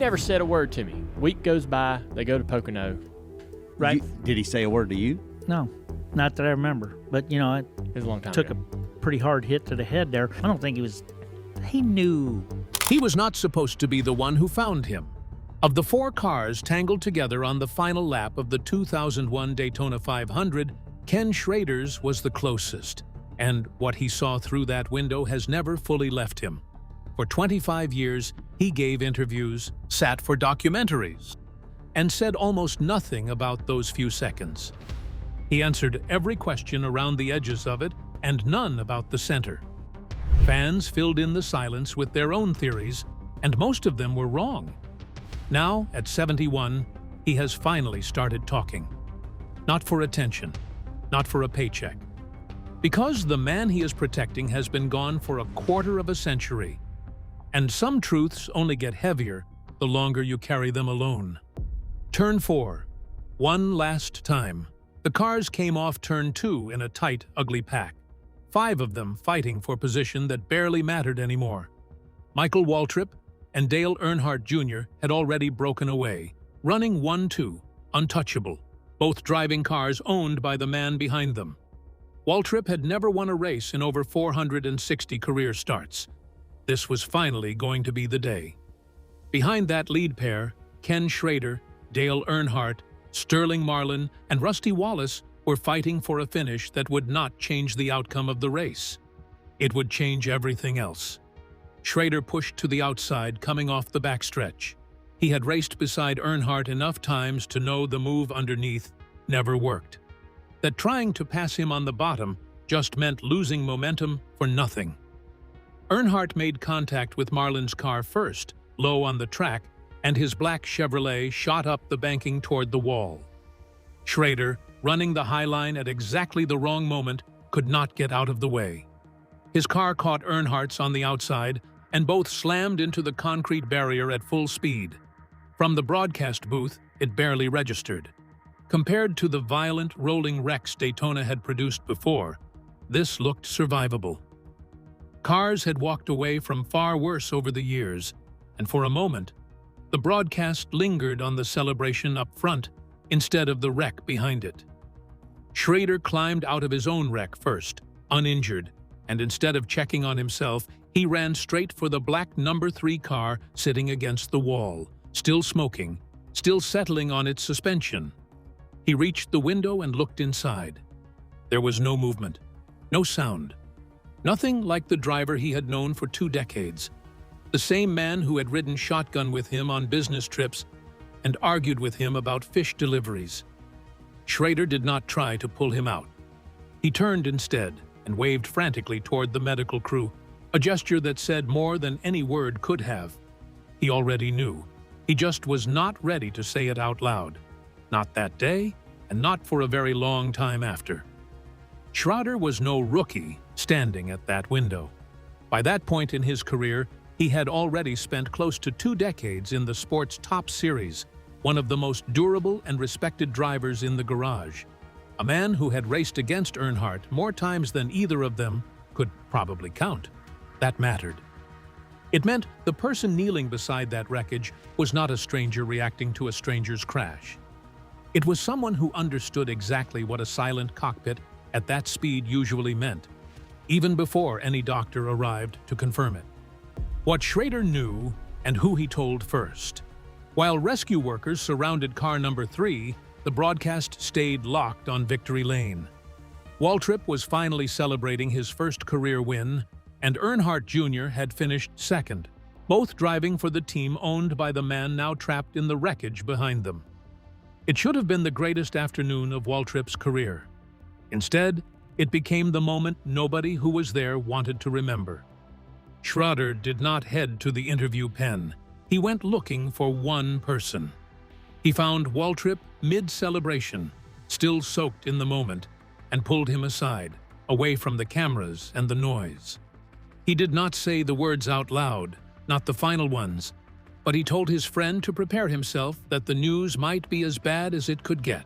Never said a word to me. Week goes by, they go to Pocono. Right. Did he say a word to you? No, not that I remember. But, you know, it It was a long time took ago. a pretty hard hit to the head there. I don't think he knew. He was not supposed to be the one who found him. Of the 4 cars tangled together on the final lap of the 2001 Daytona 500, Ken Schrader's was the closest, and what he saw through that window has never fully left him. For 25 years, he gave interviews, sat for documentaries, and said almost nothing about those few seconds. He answered every question around the edges of it and none about the center. Fans filled in the silence with their own theories, and most of them were wrong. Now, at 71, he has finally started talking. Not for attention, not for a paycheck. Because the man he is protecting has been gone for a quarter of a century. And some truths only get heavier the longer you carry them alone. Turn 4. One last time. The cars came off turn 2 in a tight, ugly pack. 5 of them fighting for position that barely mattered anymore. Michael Waltrip and Dale Earnhardt Jr. had already broken away, running 1-2, untouchable, both driving cars owned by the man behind them. Waltrip had never won a race in over 460 career starts. This was finally going to be the day. Behind that lead pair, Ken Schrader, Dale Earnhardt, Sterling Marlin, and Rusty Wallace were fighting for a finish that would not change the outcome of the race. It would change everything else. Schrader pushed to the outside, coming off the backstretch. He had raced beside Earnhardt enough times to know the move underneath never worked. That trying to pass him on the bottom just meant losing momentum for nothing. Earnhardt made contact with Marlin's car first, low on the track, and his black Chevrolet shot up the banking toward the wall. Schrader, running the high line at exactly the wrong moment, could not get out of the way. His car caught Earnhardt's on the outside, and both slammed into the concrete barrier at full speed. From the broadcast booth, it barely registered. Compared to the violent, rolling wrecks Daytona had produced before, this looked survivable. Cars had walked away from far worse over the years, and for a moment, the broadcast lingered on the celebration up front instead of the wreck behind it. Schrader climbed out of his own wreck first, uninjured, and instead of checking on himself, he ran straight for the black number 3 car sitting against the wall, still smoking, still settling on its suspension. He reached the window and looked inside. There was no movement, no sound. Nothing like the driver he had known for 2 decades. The same man who had ridden shotgun with him on business trips and argued with him about fish deliveries. Schrader did not try to pull him out. He turned instead and waved frantically toward the medical crew, a gesture that said more than any word could have. He already knew. He just was not ready to say it out loud. Not that day, and not for a very long time after. Schrader was no rookie standing at that window. By that point in his career, he had already spent close to 2 decades in the sport's top series, one of the most durable and respected drivers in the garage. A man who had raced against Earnhardt more times than either of them could probably count. That mattered. It meant the person kneeling beside that wreckage was not a stranger reacting to a stranger's crash. It was someone who understood exactly what a silent cockpit at that speed usually meant, even before any doctor arrived to confirm it. What Schrader knew and who he told first. While rescue workers surrounded car number 3, the broadcast stayed locked on victory lane. Waltrip was finally celebrating his first career win, and Earnhardt Jr. had finished second, both driving for the team owned by the man now trapped in the wreckage behind them. It should have been the greatest afternoon of Waltrip's career. Instead, it became the moment nobody who was there wanted to remember. Schrader did not head to the interview pen. He went looking for one person. He found Waltrip mid-celebration, still soaked in the moment, and pulled him aside, away from the cameras and the noise. He did not say the words out loud, not the final ones, but he told his friend to prepare himself that the news might be as bad as it could get.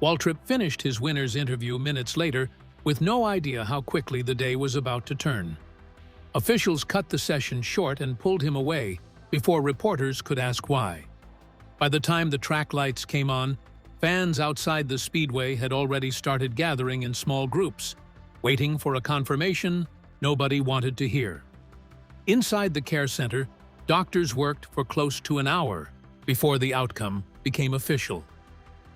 Waltrip finished his winner's interview minutes later with no idea how quickly the day was about to turn. Officials cut the session short and pulled him away, before reporters could ask why. By the time the track lights came on, fans outside the speedway had already started gathering in small groups, waiting for a confirmation nobody wanted to hear. Inside the care center, doctors worked for close to an hour before the outcome became official.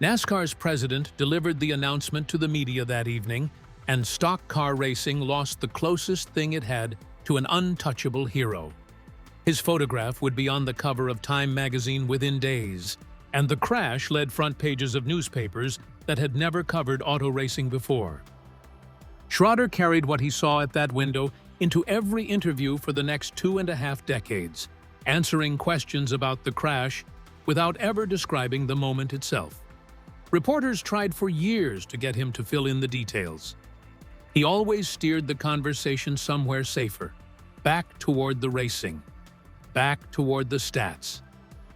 NASCAR's president delivered the announcement to the media that evening, and stock car racing lost the closest thing it had to an untouchable hero. His photograph would be on the cover of Time magazine within days, and the crash led front pages of newspapers that had never covered auto racing before. Schrader carried what he saw at that window into every interview for the next 2.5 decades, answering questions about the crash without ever describing the moment itself. Reporters tried for years to get him to fill in the details. He always steered the conversation somewhere safer, back toward the racing, back toward the stats,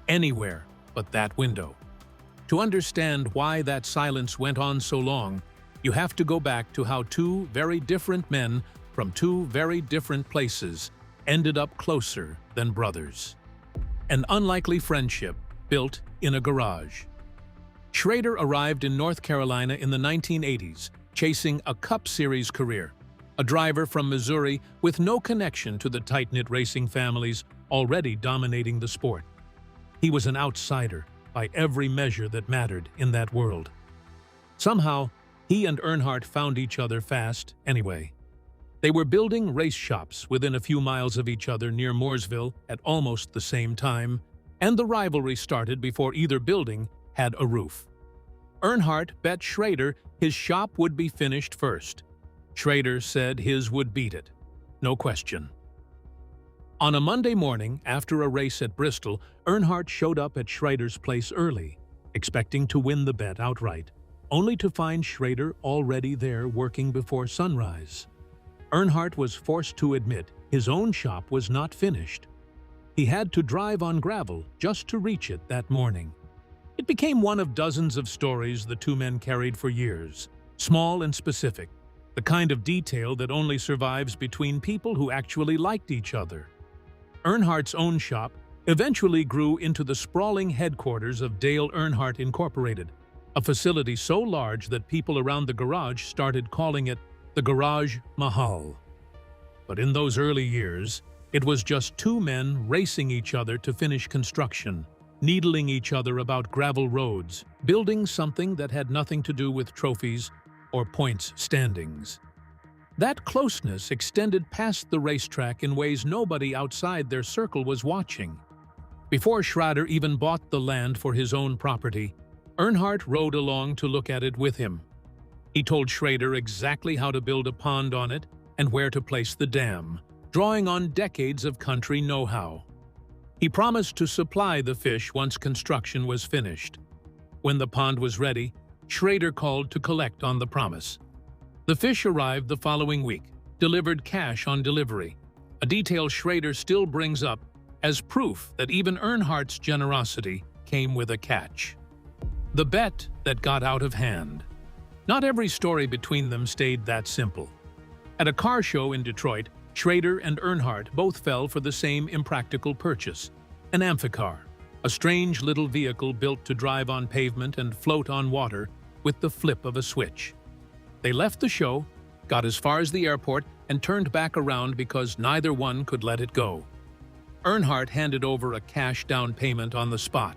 anywhere but that window. To understand why that silence went on so long, you have to go back to how two very different men from two very different places ended up closer than brothers. An unlikely friendship built in a garage. Schrader arrived in North Carolina in the 1980s, chasing a Cup Series career, a driver from Missouri with no connection to the tight-knit racing families already dominating the sport. He was an outsider by every measure that mattered in that world. Somehow, he and Earnhardt found each other fast anyway. They were building race shops within a few miles of each other near Mooresville at almost the same time, and the rivalry started before either building had a roof. Earnhardt bet Schrader his shop would be finished first. Schrader said his would beat it, no question. On a Monday morning, after a race at Bristol, Earnhardt showed up at Schrader's place early, expecting to win the bet outright, only to find Schrader already there working before sunrise. Earnhardt was forced to admit his own shop was not finished. He had to drive on gravel just to reach it that morning. It became one of dozens of stories the two men carried for years, small and specific, the kind of detail that only survives between people who actually liked each other. Earnhardt's own shop eventually grew into the sprawling headquarters of Dale Earnhardt Incorporated, a facility so large that people around the garage started calling it the Garage Mahal. But in those early years, it was just two men racing each other to finish construction, needling each other about gravel roads, building something that had nothing to do with trophies or points standings. That closeness extended past the racetrack in ways nobody outside their circle was watching. Before Schrader even bought the land for his own property, Earnhardt rode along to look at it with him. He told Schrader exactly how to build a pond on it and where to place the dam, drawing on decades of country know-how. He promised to supply the fish once construction was finished. When the pond was ready, Schrader called to collect on the promise. The fish arrived the following week, delivered cash on delivery, a detail Schrader still brings up as proof that even Earnhardt's generosity came with a catch. The bet that got out of hand. Not every story between them stayed that simple. At a car show in Detroit, Schrader and Earnhardt both fell for the same impractical purchase, an amphicar, a strange little vehicle built to drive on pavement and float on water with the flip of a switch. They left the show, got as far as the airport, and turned back around because neither one could let it go. Earnhardt handed over a cash down payment on the spot.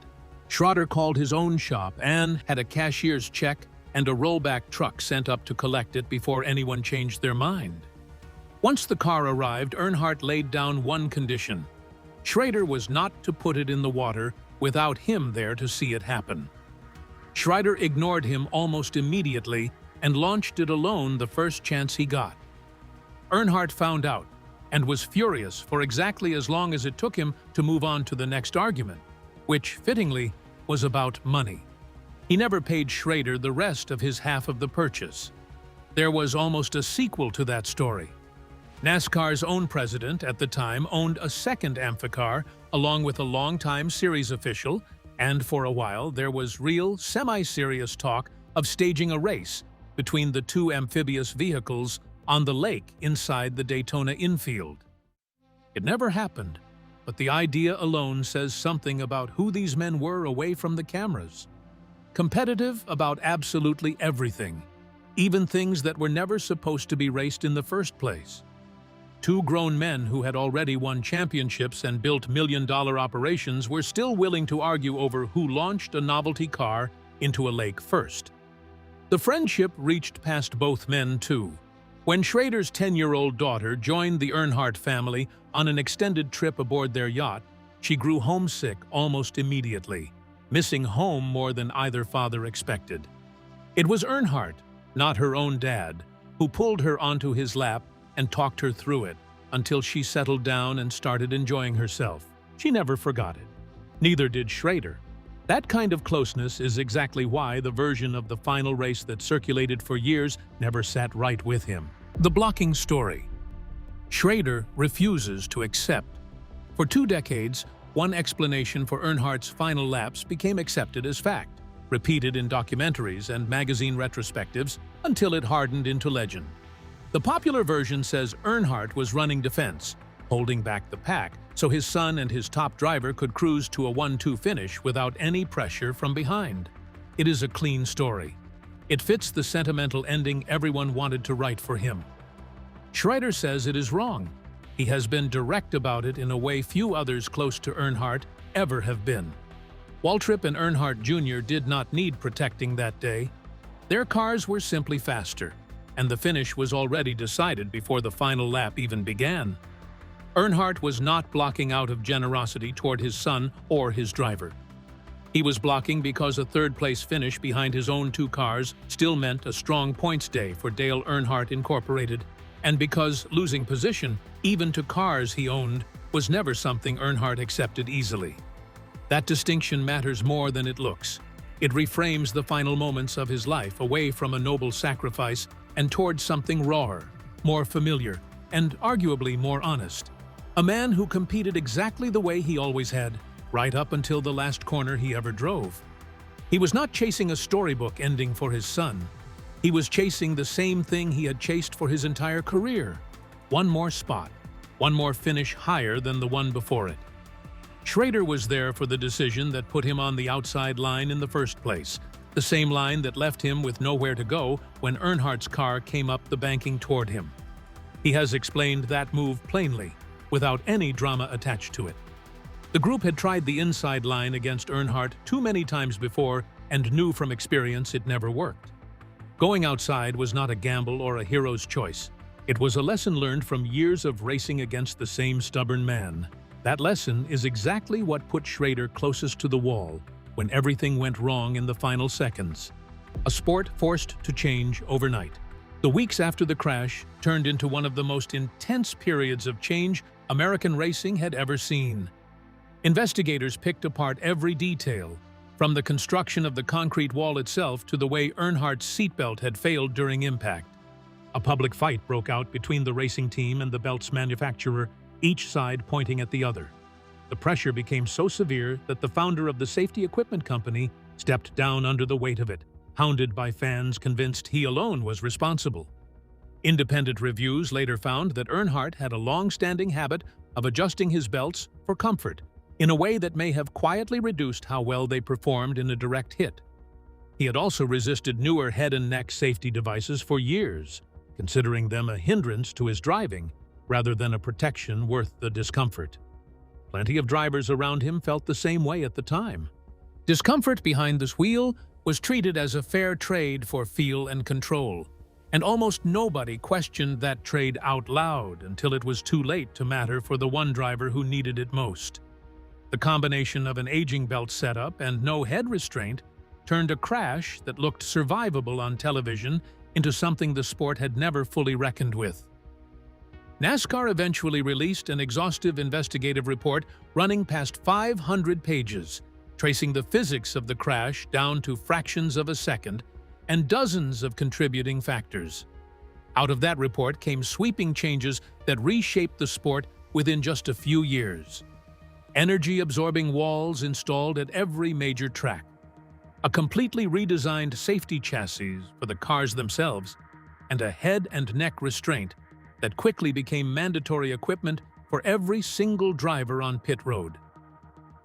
Schrader called his own shop and had a cashier's check and a rollback truck sent up to collect it before anyone changed their mind. Once the car arrived, Earnhardt laid down one condition. Schrader was not to put it in the water without him there to see it happen. Schrader ignored him almost immediately and launched it alone the first chance he got. Earnhardt found out and was furious for exactly as long as it took him to move on to the next argument, which, fittingly, was about money. He never paid Schrader the rest of his half of the purchase. There was almost a sequel to that story. NASCAR's own president at the time owned a second amphicar along with a longtime series official, and for a while there was real, semi-serious talk of staging a race between the two amphibious vehicles on the lake inside the Daytona infield. It never happened, but the idea alone says something about who these men were away from the cameras. Competitive about absolutely everything, even things that were never supposed to be raced in the first place. Two grown men who had already won championships and built million-dollar operations were still willing to argue over who launched a novelty car into a lake first. The friendship reached past both men, too. When Schrader's 10-year-old daughter joined the Earnhardt family on an extended trip aboard their yacht, she grew homesick almost immediately, missing home more than either father expected. It was Earnhardt, not her own dad, who pulled her onto his lap and talked her through it until she settled down and started enjoying herself. She never forgot it. Neither did Schrader. That kind of closeness is exactly why the version of the final race that circulated for years never sat right with him. The blocking story. Schrader refuses to accept. For 2 decades, one explanation for Earnhardt's final laps became accepted as fact, repeated in documentaries and magazine retrospectives until it hardened into legend. The popular version says Earnhardt was running defense, holding back the pack, so his son and his top driver could cruise to a 1-2 finish without any pressure from behind. It is a clean story. It fits the sentimental ending everyone wanted to write for him. Schrader says it is wrong. He has been direct about it in a way few others close to Earnhardt ever have been. Waltrip and Earnhardt Jr. did not need protecting that day. Their cars were simply faster, and the finish was already decided before the final lap even began. Earnhardt was not blocking out of generosity toward his son or his driver. He was blocking because a third-place finish behind his own 2 cars still meant a strong points day for Dale Earnhardt Incorporated, and because losing position, even to cars he owned, was never something Earnhardt accepted easily. That distinction matters more than it looks. It reframes the final moments of his life away from a noble sacrifice and towards something rawer, more familiar, and arguably more honest. A man who competed exactly the way he always had, right up until the last corner he ever drove. He was not chasing a storybook ending for his son. He was chasing the same thing he had chased for his entire career. One more spot, one more finish higher than the one before it. Schrader was there for the decision that put him on the outside line in the first place, the same line that left him with nowhere to go when Earnhardt's car came up the banking toward him. He has explained that move plainly, without any drama attached to it. The group had tried the inside line against Earnhardt too many times before and knew from experience it never worked. Going outside was not a gamble or a hero's choice. It was a lesson learned from years of racing against the same stubborn man. That lesson is exactly what put Schrader closest to the wall when everything went wrong in the final seconds. A sport forced to change overnight. The weeks after the crash turned into one of the most intense periods of change American racing had ever seen. Investigators picked apart every detail, from the construction of the concrete wall itself to the way Earnhardt's seatbelt had failed during impact. A public fight broke out between the racing team and the belt's manufacturer, each side pointing at the other. The pressure became so severe that the founder of the safety equipment company stepped down under the weight of it, hounded by fans convinced he alone was responsible. Independent reviews later found that Earnhardt had a long-standing habit of adjusting his belts for comfort, in a way that may have quietly reduced how well they performed in a direct hit. He had also resisted newer head and neck safety devices for years, considering them a hindrance to his driving rather than a protection worth the discomfort. Plenty of drivers around him felt the same way at the time. Discomfort behind this wheel was treated as a fair trade for feel and control, and almost nobody questioned that trade out loud until it was too late to matter for the one driver who needed it most. The combination of an aging belt setup and no head restraint turned a crash that looked survivable on television into something the sport had never fully reckoned with. NASCAR eventually released an exhaustive investigative report running past 500 pages, tracing the physics of the crash down to fractions of a second and dozens of contributing factors. Out of that report came sweeping changes that reshaped the sport within just a few years. Energy-absorbing walls installed at every major track, a completely redesigned safety chassis for the cars themselves, and a head and neck restraint that quickly became mandatory equipment for every single driver on pit road.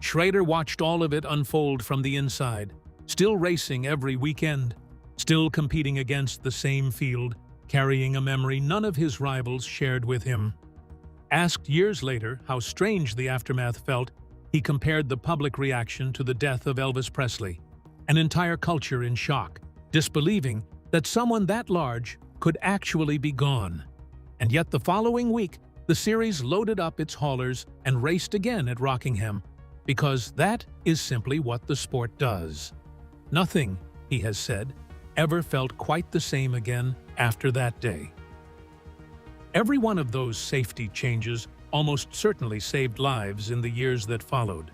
Schrader watched all of it unfold from the inside, still racing every weekend, still competing against the same field, carrying a memory none of his rivals shared with him. Asked years later how strange the aftermath felt, he compared the public reaction to the death of Elvis Presley, an entire culture in shock, disbelieving that someone that large could actually be gone. And yet the following week, the series loaded up its haulers and raced again at Rockingham, because that is simply what the sport does. Nothing, he has said, ever felt quite the same again after that day. Every one of those safety changes almost certainly saved lives in the years that followed.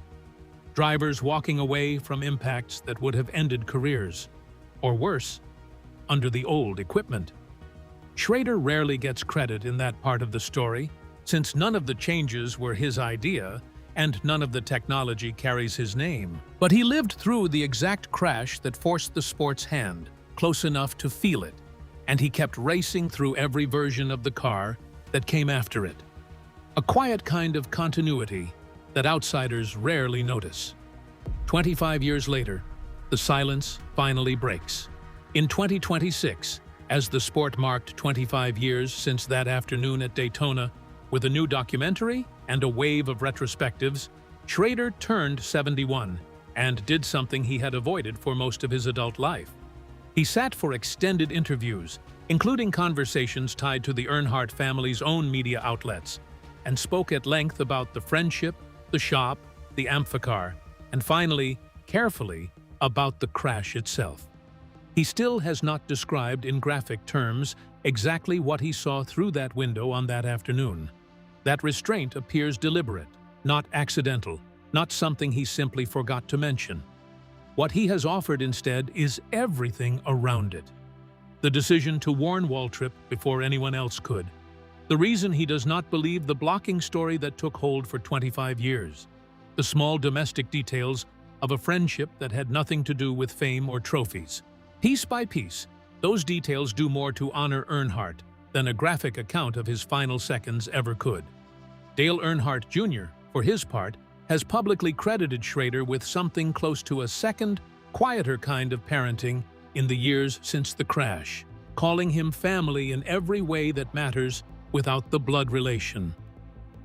Drivers walking away from impacts that would have ended careers, or worse, under the old equipment. Schrader rarely gets credit in that part of the story, since none of the changes were his idea and none of the technology carries his name. But he lived through the exact crash that forced the sport's hand, close enough to feel it, and he kept racing through every version of the car that came after it. A quiet kind of continuity that outsiders rarely notice. 25 years later, the silence finally breaks. In 2026, as the sport marked 25 years since that afternoon at Daytona, with a new documentary and a wave of retrospectives, Schrader turned 71 and did something he had avoided for most of his adult life. He sat for extended interviews, including conversations tied to the Earnhardt family's own media outlets, and spoke at length about the friendship, the shop, the amphicar, and finally, carefully, about the crash itself. He still has not described in graphic terms exactly what he saw through that window on that afternoon. That restraint appears deliberate, not accidental, not something he simply forgot to mention. What he has offered instead is everything around it. The decision to warn Waltrip before anyone else could. The reason he does not believe the blocking story that took hold for 25 years. The small domestic details of a friendship that had nothing to do with fame or trophies. Piece by piece, those details do more to honor Earnhardt than a graphic account of his final seconds ever could. Dale Earnhardt Jr., for his part, has publicly credited Schrader with something close to a second, quieter kind of parenting in the years since the crash, calling him family in every way that matters without the blood relation.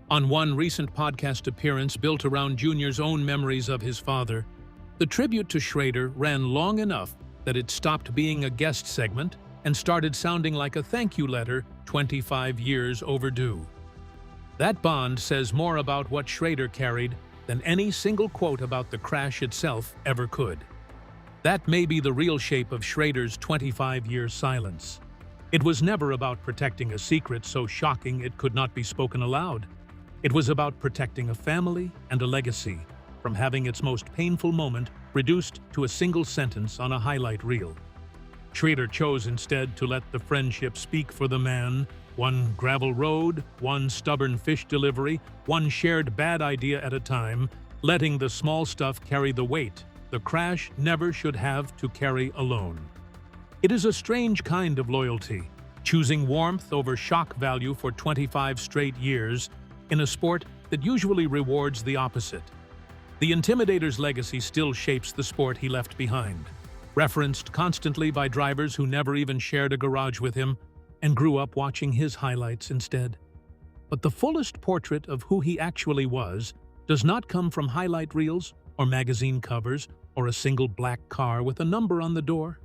On one recent podcast appearance built around Jr.'s own memories of his father, the tribute to Schrader ran long enough that it stopped being a guest segment and started sounding like a thank you letter 25 years overdue. That bond says more about what Schrader carried than any single quote about the crash itself ever could. That may be the real shape of Schrader's 25-year silence. It was never about protecting a secret so shocking it could not be spoken aloud. It was about protecting a family and a legacy from having its most painful moment reduced to a single sentence on a highlight reel. Schrader chose instead to let the friendship speak for the man. One gravel road, one stubborn fish delivery, one shared bad idea at a time, letting the small stuff carry the weight the crash never should have to carry alone. It is a strange kind of loyalty, choosing warmth over shock value for 25 straight years in a sport that usually rewards the opposite. The Intimidator's legacy still shapes the sport he left behind, referenced constantly by drivers who never even shared a garage with him and grew up watching his highlights instead. But the fullest portrait of who he actually was does not come from highlight reels or magazine covers or a single black car with a number on the door.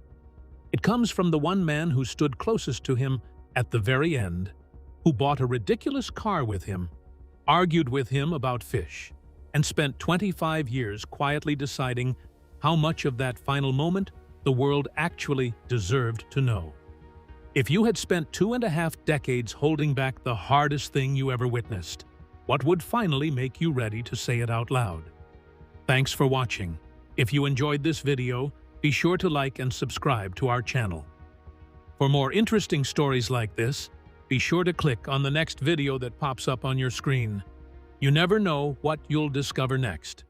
It comes from the one man who stood closest to him at the very end, who bought a ridiculous car with him, argued with him about fish, and spent 25 years quietly deciding how much of that final moment the world actually deserved to know. If you had spent 2.5 decades holding back the hardest thing you ever witnessed, what would finally make you ready to say it out loud? Thanks for watching. If you enjoyed this video, be sure to like and subscribe to our channel. For more interesting stories like this, be sure to click on the next video that pops up on your screen. You never know what you'll discover next.